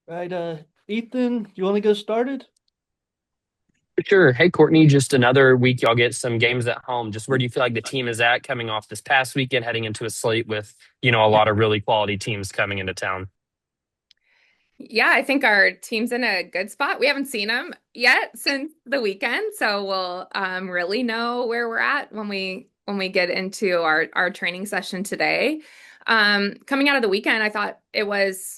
Right, Ethan, you want to get started? Sure. Hey, Courtney, just another week. Y'all get some games at home. Just where do you feel like the team is at coming off this past weekend, heading into a slate with, a lot of really quality teams coming into town? Yeah, I think our team's in a good spot. We haven't seen them yet since the weekend, so we'll really know where we're at when we get into our training session today. Coming out of the weekend, I thought it was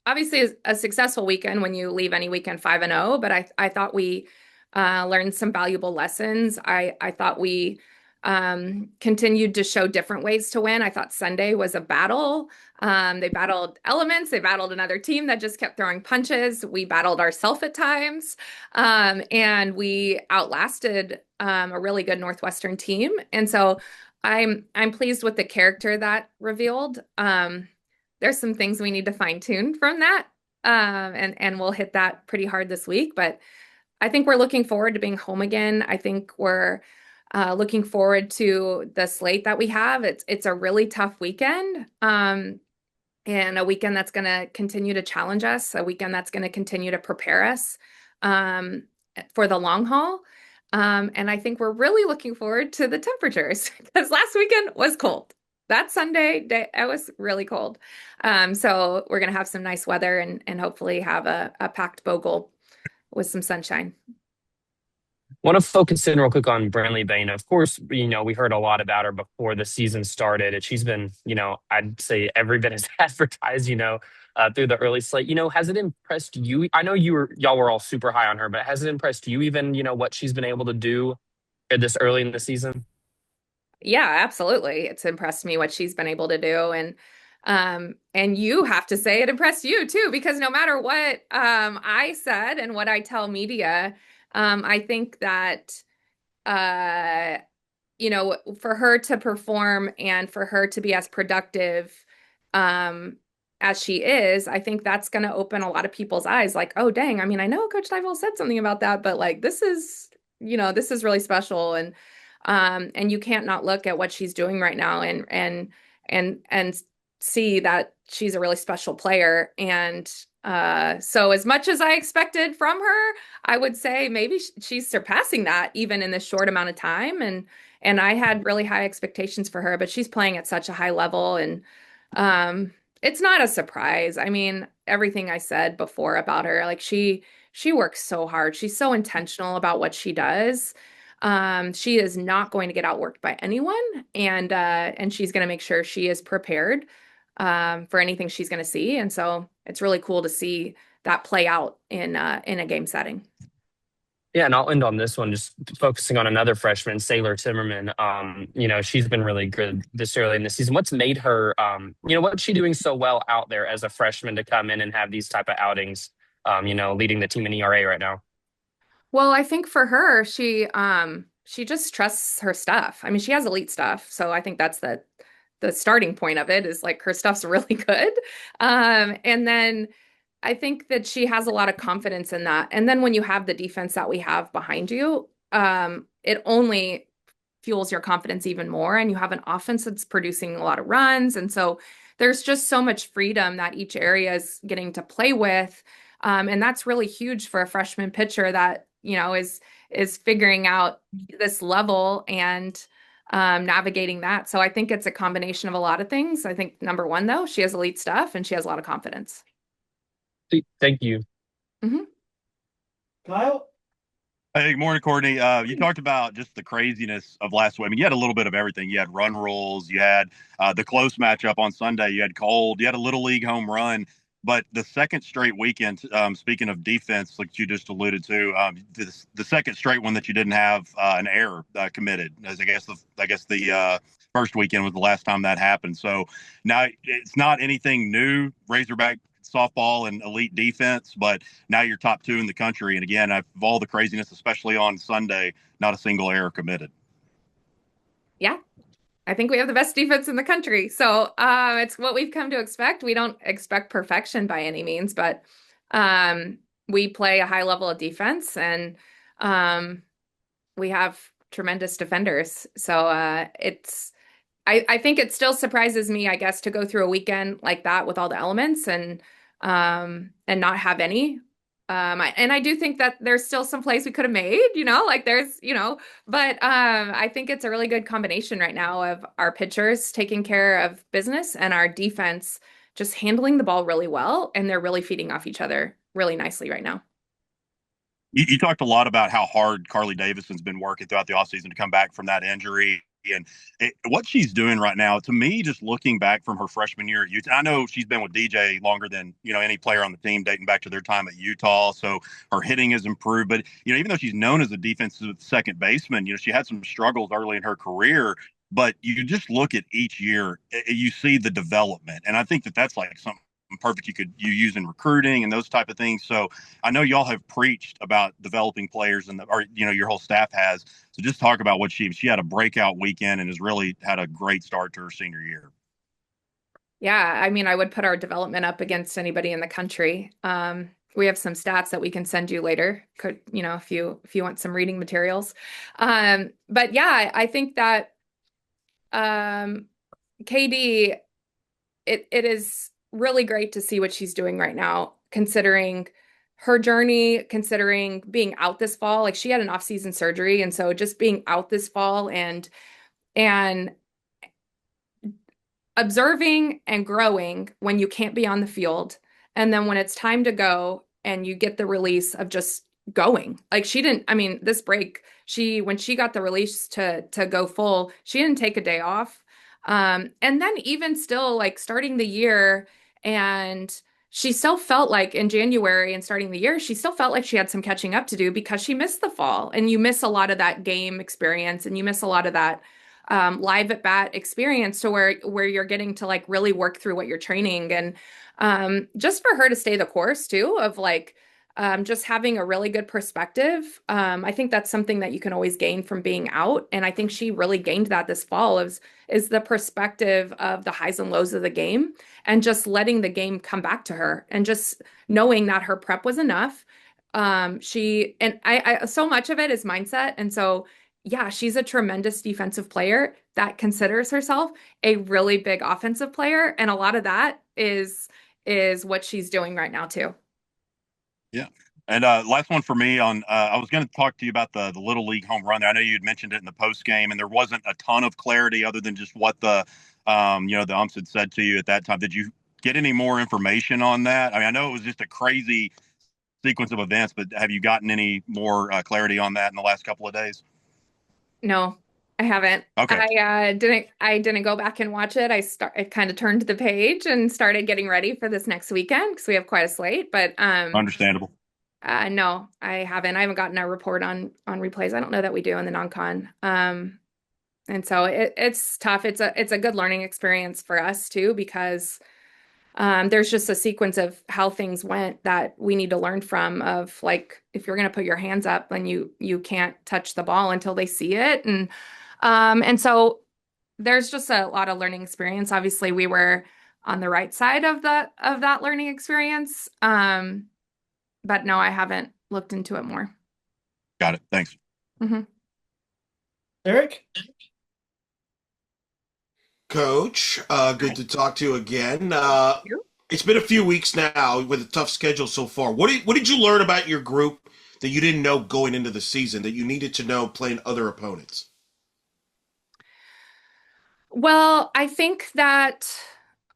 obviously a successful weekend when you leave any weekend 5-0, but I thought we learned some valuable lessons. I thought we continued to show different ways to win. I thought Sunday was a battle. They battled elements. They battled another team that just kept throwing punches. We battled ourselves at times, and we outlasted a really good Northwestern team. And so I'm pleased with the character that revealed. There's some things we need to fine tune from that, and we'll hit that pretty hard this week. But I think we're looking forward to being home again. I think we're looking forward to the slate that we have. It's a really tough weekend, and a weekend that's going to continue to challenge us, a weekend that's going to continue to prepare us um, for the long haul. And I think we're really looking forward to the temperatures because last weekend was cold. That Sunday day, it was really cold. So we're going to have some nice weather and hopefully have a packed bogle with some sunshine. Want to focus in real quick on Brantley Bain. Of course, we heard a lot about her before the season started, and she's been, I'd say every bit as advertised, through the early slate. Has it impressed you? I know y'all were all super high on her, but has it impressed you even, what she's been able to do this early in the season? Yeah, absolutely. It's impressed me what she's been able to do. And you have to say it impressed you too, because no matter what I said and what I tell media, I think that uh for her to perform and for her to be as productive um as she is, I think that's going to open a lot of people's eyes like, oh dang, I mean, I know Coach Deifel said something about that, but like this is really special. And you can't not look at what she's doing right now and see that she's a really special player. And so as much as I expected from her, I would say maybe she's surpassing that even in this short amount of time. And I had really high expectations for her, but she's playing at such a high level, and um, it's not a surprise. I mean, everything I said before about her, like she works so hard. She's so intentional about what she does. She is not going to get outworked by anyone, and she's going to make sure she is prepared for anything she's going to see. And so it's really cool to see that play out in a game setting. Yeah, and I'll end on this one, just focusing on another freshman, Sailor Timmerman. She's been really good this early in the season. What's made her, what's she doing so well out there as a freshman to come in and have these type of outings, leading the team in ERA right now? Well, I think for her, she just trusts her stuff. I mean, she has elite stuff, so I think that's the starting point of it is like her stuff's really good. And then I think that she has a lot of confidence in that. And then when you have the defense that we have behind you, it only fuels your confidence even more. And you have an offense that's producing a lot of runs. And so there's just so much freedom that each area is getting to play with. And that's really huge for a freshman pitcher that, is figuring out this level and navigating that. So I think it's a combination of a lot of things. I think number one, though, she has elite stuff and she has a lot of confidence. Thank you. Mhm. Kyle? Hey, good morning, Courtney. You talked about just the craziness of last week. I mean, you had a little bit of everything. You had run rules, you had the close matchup on Sunday, you had cold, you had a little league home run. But the second straight weekend, speaking of defense, like you just alluded to, the second straight one that you didn't have an error committed, as I guess the first weekend was the last time that happened. So now it's not anything new. Razorback softball and elite defense, but now you're top two in the country. And again, of all the craziness, especially on Sunday, not a single error committed. Yeah, I think we have the best defense in the country. So it's what we've come to expect. We don't expect perfection by any means, but we play a high level of defense, and um, we have tremendous defenders. So I think it still surprises me, I guess, to go through a weekend like that with all the elements. And and not have any. And I do think that there's still some plays we could have made, like there's, but I think it's a really good combination right now of our pitchers taking care of business and our defense just handling the ball really well. And they're really feeding off each other really nicely right now. You talked a lot about how hard Carly Davison's been working throughout the offseason to come back from that injury. And what she's doing right now, to me, just looking back from her freshman year at Utah, I know she's been with DJ longer than, any player on the team dating back to their time at Utah. So her hitting has improved. But, even though she's known as a defensive second baseman, she had some struggles early in her career. But you just look at each year, you see the development. And I think that that's like something perfect you use in recruiting and those type of things. So I know y'all have preached about developing players or your whole staff has. So just talk about what she had a breakout weekend and has really had a great start to her senior year. Yeah, I mean, I would put our development up against anybody in the country. We have some stats that we can send you later. Could, if you want some reading materials. But yeah, I think that KD, it is really great to see what she's doing right now, considering her journey, considering being out this fall. Like she had an off-season surgery, and so just being out this fall and observing and growing when you can't be on the field, and then when it's time to go and you get the release of just going. Like this break, when she got the release to go full, she didn't take a day off. And then even still, like starting the year, and she still felt like in January and starting the year, she still felt like she had some catching up to do because she missed the fall, and you miss a lot of that game experience, and you miss a lot of that live at bat experience to where you're getting to like really work through what you're training. And just for her to stay the course too, of like just having a really good perspective. I think that's something that you can always gain from being out. And I think she really gained that this fall is the perspective of the highs and lows of the game, and just letting the game come back to her, and just knowing that her prep was enough. I so much of it is mindset. And so, yeah, she's a tremendous defensive player that considers herself a really big offensive player. And a lot of that is what she's doing right now too. Yeah. And last one for me I was going to talk to you about the Little League home run there. I know you had mentioned it in the post game, and there wasn't a ton of clarity other than just what the umps had said to you at that time. Did you get any more information on that? I mean, I know it was just a crazy sequence of events, but have you gotten any more clarity on that in the last couple of days? No, I haven't. Okay. I didn't go back and watch it. I kind of turned the page and started getting ready for this next weekend because we have quite a slate. But Understandable. No, I haven't. I haven't gotten a report on replays. I don't know that we do in the non-con. And so it's tough. It's a good learning experience for us too, because there's just a sequence of how things went that we need to learn from, of like, if you're going to put your hands up, then you can't touch the ball until they see it. And so there's just a lot of learning experience. Obviously we were on the right side of that learning experience. But no, I haven't looked into it more. Got it. Thanks. Mm-hmm. Eric? Coach, good to talk to you again. You? It's been a few weeks now with a tough schedule so far. What did you learn about your group that you didn't know going into the season that you needed to know playing other opponents? Well, I think that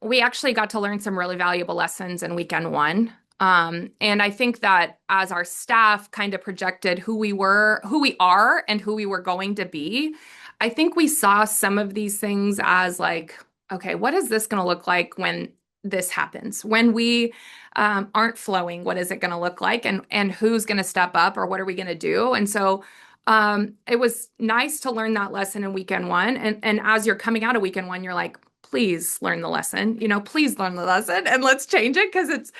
we actually got to learn some really valuable lessons in weekend one. And I think that as our staff kind of projected who we are, and who we were going to be, I think we saw some of these things as like, okay, what is this going to look like when this happens? When we aren't flowing, what is it going to look like? And who's going to step up, or what are we going to do? And so it was nice to learn that lesson in weekend one. And as you're coming out of weekend one, you're like, please learn the lesson, please learn the lesson, and let's change it, because it's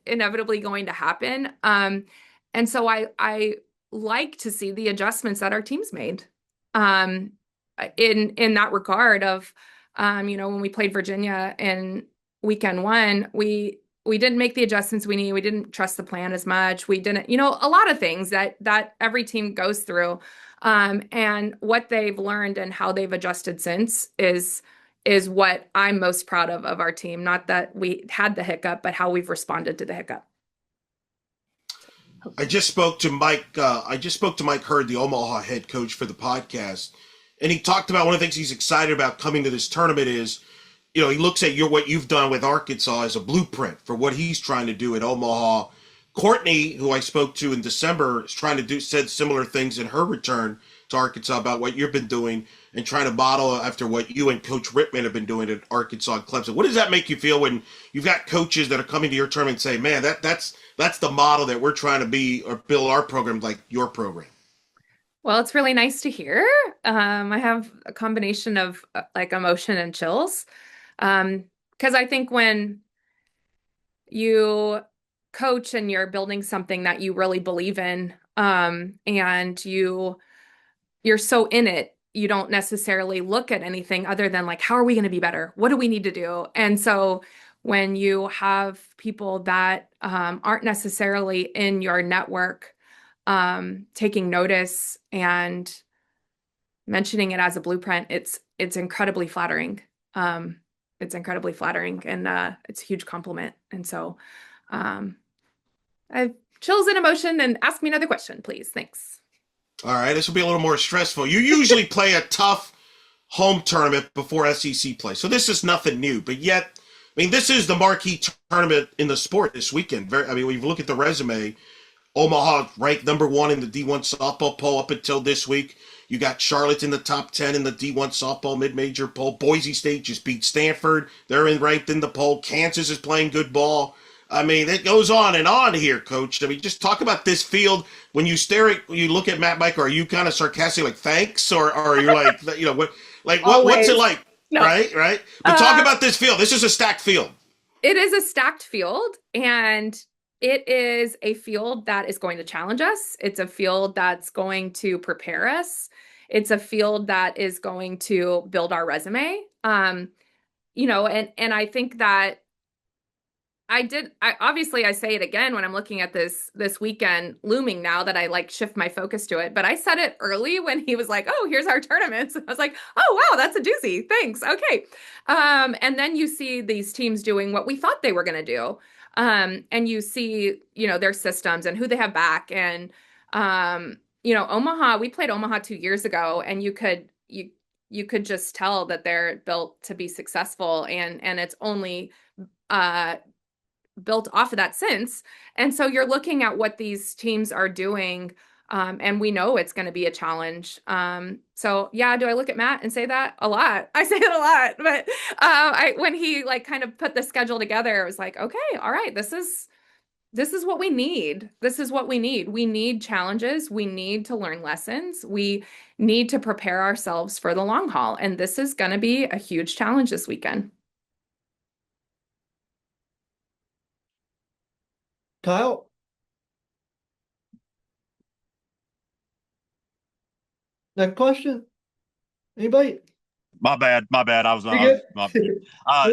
inevitably going to happen. And so I like to see the adjustments that our teams made in that regard of, when we played Virginia in weekend one, we didn't make the adjustments we need. We didn't trust the plan as much. We didn't, a lot of things that every team goes through. And what they've learned and how they've adjusted since is what I'm most proud of our team. Not that we had the hiccup, but how we've responded to the hiccup. I just spoke to Mike. Mike Hurd, the Omaha head coach for the podcast, and he talked about one of the things he's excited about coming to this tournament is, he looks at what you've done with Arkansas as a blueprint for what he's trying to do at Omaha. Courtney, who I spoke to in December, is trying to said similar things in her return to Arkansas about what you've been doing and trying to model after what you and Coach Rittman have been doing at Arkansas and Clemson. What does that make you feel when you've got coaches that are coming to your tournament and say, man, that's the model that we're trying to be or build our program like your program? Well, it's really nice to hear. I have a combination of like emotion and chills. Because I think when you coach and you're building something that you really believe in, and you're so in it, you don't necessarily look at anything other than like, how are we going to be better? What do we need to do? And so when you have people that aren't necessarily in your network taking notice and mentioning it as a blueprint, it's incredibly flattering. It's incredibly flattering, and it's a huge compliment. And so I have chills and emotion. And ask me another question, please. Thanks. All right, this will be a little more stressful. You usually play a tough home tournament before SEC play, so this is nothing new. But yet, this is the marquee tournament in the sport this weekend. When you look at the resume, Omaha ranked number 1 in the D1 softball poll up until this week. You got Charlotte in the top 10 in the D1 softball mid-major poll. Boise State just beat Stanford. They're ranked in the poll. Kansas is playing good ball. It goes on and on here, Coach. Just talk about this field. When you look at Matt Mike, are you kind of sarcastic, like thanks, or are you like, what's it like? No. Right. But talk about this field. This is a stacked field. It is a stacked field, and it is a field that is going to challenge us. It's a field that's going to prepare us. It's a field that is going to build our resume. And I think that I say it again when I'm looking at this weekend looming now that I shift my focus to it, but I said it early when he was like, oh, here's our tournaments. I was like, oh, wow, that's a doozy. Thanks. Okay. And then you see these teams doing what we thought they were going to do. And you see, their systems and who they have back. And, Omaha, we played Omaha 2 years ago, and you could just tell that they're built to be successful, and it's only, built off of that since. And so you're looking at what these teams are doing, and we know it's going to be a challenge. So yeah, do I look at Matt and say that a lot? I say it a lot, but when he kind of put the schedule together, it was like, okay, all right, this is what we need. This is what we need. We need challenges. We need to learn lessons. We need to prepare ourselves for the long haul. And this is going to be a huge challenge this weekend. Kyle? Next question? Anybody? My bad. I was You're good.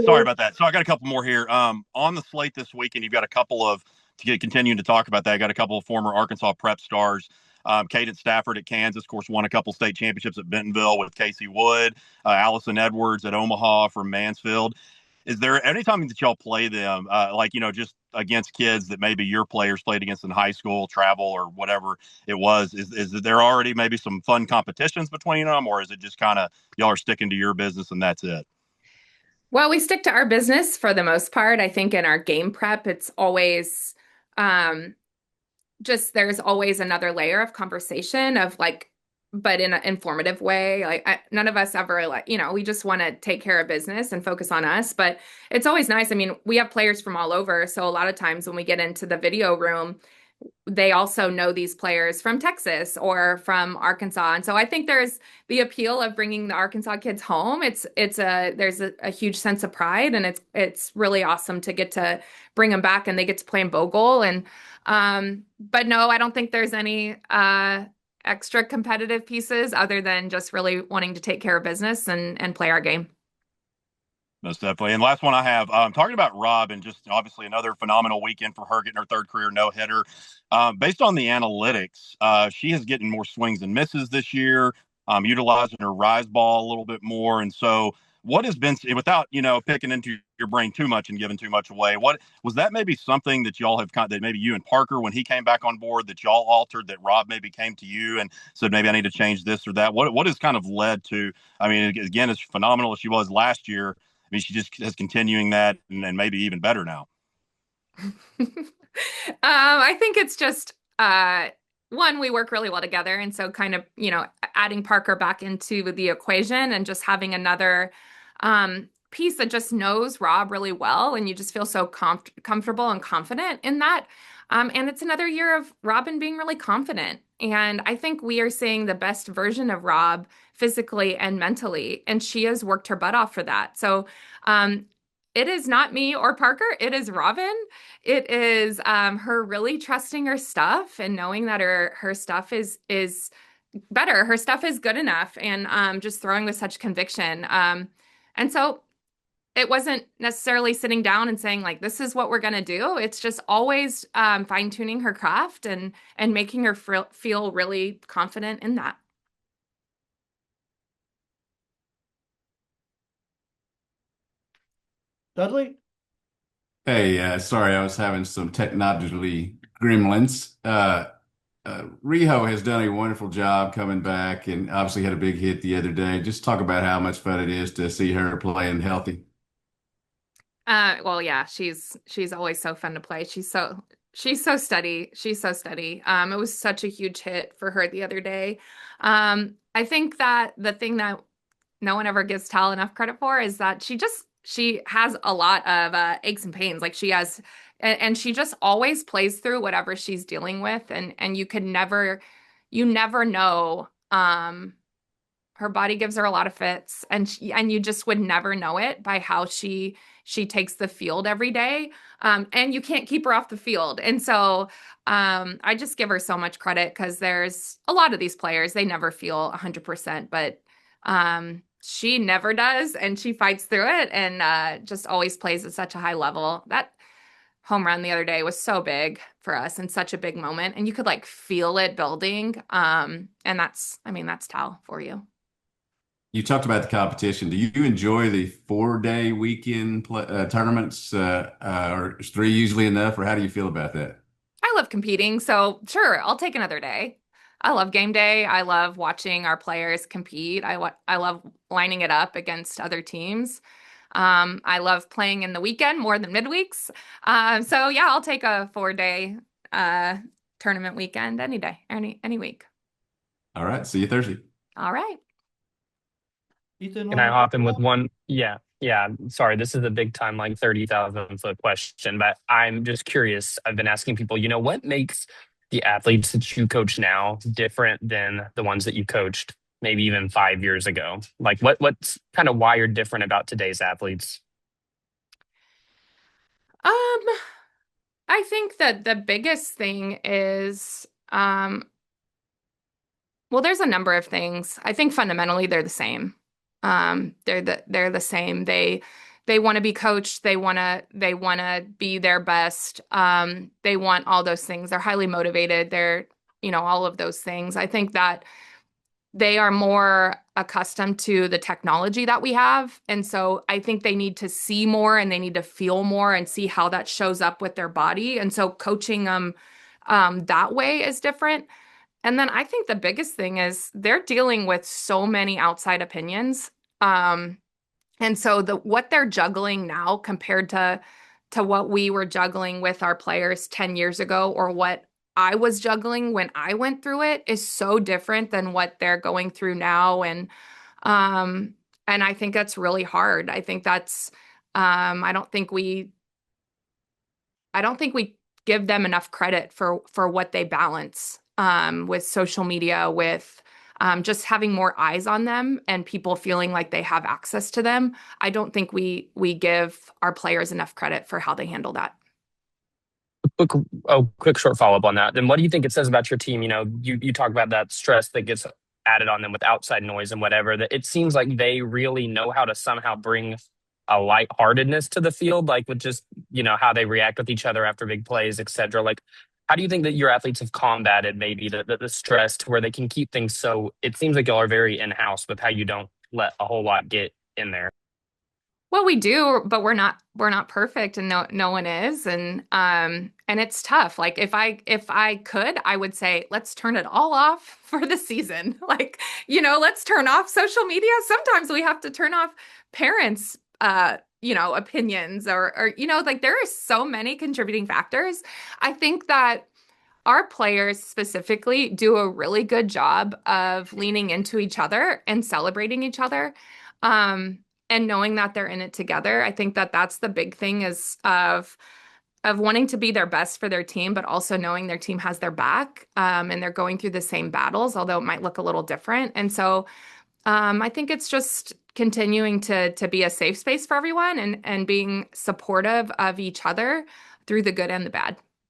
sorry about that. So I got a couple more here. On the slate this weekend, you've got a couple of continuing to talk about that. I got a couple of former Arkansas prep stars. Caden Stafford at Kansas, of course, won a couple state championships at Bentonville with Casey Wood. Allison Edwards at Omaha from Mansfield. Is there any time that y'all play them, just against kids that maybe your players played against in high school, travel, or whatever it was? Is there already maybe some fun competitions between them, or is it just kind of y'all are sticking to your business and that's it? Well, we stick to our business for the most part. I think in our game prep, it's always there's always another layer of conversation but in an informative way. None of us ever we just want to take care of business and focus on us, but it's always nice. We have players from all over. So a lot of times when we get into the video room, they also know these players from Texas or from Arkansas. And so I think there's the appeal of bringing the Arkansas kids home. There's a huge sense of pride, and it's really awesome to get to bring them back and they get to play in Bogle. And, but no, I don't think there's any, extra competitive pieces other than just really wanting to take care of business and play our game. Most definitely. And last one I have, talking about Rob, and just obviously another phenomenal weekend for her, getting her third career no-hitter. Based on the analytics, she is getting more swings and misses this year, utilizing her rise ball a little bit more. And so what has been, without picking into your brain too much and giving too much away, what was that, maybe something that y'all have that maybe you and Parker, when he came back on board, that y'all altered, that Rob maybe came to you and said, maybe I need to change this or that? What has kind of led to, I mean, again, as phenomenal as she was last year, I mean, she just is continuing that, and maybe even better now. I think it's just one, we work really well together, and so kind of adding Parker back into the equation and just having another piece that just knows Rob really well, and you just feel so comfortable and confident in that. And it's another year of Robin being really confident, and I think we are seeing the best version of Rob physically and mentally, and she has worked her butt off for that. So it is not me or Parker, it is Robin. It is her really trusting her stuff and knowing that her stuff is better. Her stuff is good enough, and just throwing with such conviction. And so it wasn't necessarily sitting down and saying, like, this is what we're going to do. It's just always fine-tuning her craft and making her feel really confident in that. Dudley? Hey, sorry, I was having some technology gremlins. Riho has done a wonderful job coming back and obviously had a big hit the other day. Just talk about how much fun it is to see her playing healthy. Well, yeah, she's always so fun to play. She's so steady. She's so steady. It was such a huge hit for her the other day. I think that the thing that no one ever gives Tal enough credit for is that she has a lot of aches and pains. Like she has, and she just always plays through whatever she's dealing with, and you never know. Her body gives her a lot of fits, and you just would never know it by how she takes the field every day. And you can't keep her off the field. And so I just give her so much credit, because there's a lot of these players, they never feel 100%, but she never does, and she fights through it, and just always plays at such a high level. That home run the other day was so big for us and such a big moment, and you could like feel it building. And that's Tal for you. You talked about the competition. Do you enjoy the 4-day weekend tournaments? Or is 3 usually enough, or how do you feel about that? I love competing, so sure, I'll take another day. I love game day. I love watching our players compete. I love lining it up against other teams. I love playing in the weekend more than midweeks. So yeah, I'll take a 4-day tournament weekend any day, any week. All right. See you Thursday. All right. Ethan, Can I hop in with one? Yeah. Sorry, this is a big time, like 30,000-foot question, but I'm just curious. I've been asking people, what makes the athletes that you coach now different than the ones that you coached maybe even 5 years ago? Like what's kind of wired different about today's athletes? I think that the biggest thing is, well, there's a number of things. I think fundamentally they're the same. They're the same. They want to be coached. They want to be their best. They want all those things. They're highly motivated. They're, all of those things. I think that they are more accustomed to the technology that we have. And so I think they need to see more, and they need to feel more and see how that shows up with their body. And so coaching them that way is different. And then I think the biggest thing is they're dealing with so many outside opinions. And so what they're juggling now compared to what we were juggling with our players 10 years ago, or what I was juggling when I went through it, is so different than what they're going through now. And I think that's really hard. I think that's I don't think we give them enough credit for what they balance with social media, with just having more eyes on them and people feeling like they have access to them. I don't think we give our players enough credit for how they handle that. Quick short follow-up on that. Then what do you think it says about your team? You talk about that stress that gets added on them with outside noise and whatever, that it seems like they really know how to somehow bring a lightheartedness to the field, like with just, how they react with each other after big plays, et cetera. Like, how do you think that your athletes have combated maybe the stress to where they can keep things so, it seems like y'all are very in-house with how you don't let a whole lot get in there? Well, we do, but we're not perfect, and no one is. And it's tough. Like if I could, I would say let's turn it all off for the season. Like, let's turn off social media. Sometimes we have to turn off parents opinions or like there are so many contributing factors. I think that our players specifically do a really good job of leaning into each other and celebrating each other. And knowing that they're in it together. I think that that's the big thing is of wanting to be their best for their team, but also knowing their team has their back, and they're going through the same battles, although it might look a little different. And so I think it's just continuing to be a safe space for everyone and being supportive of each other through the good and the bad.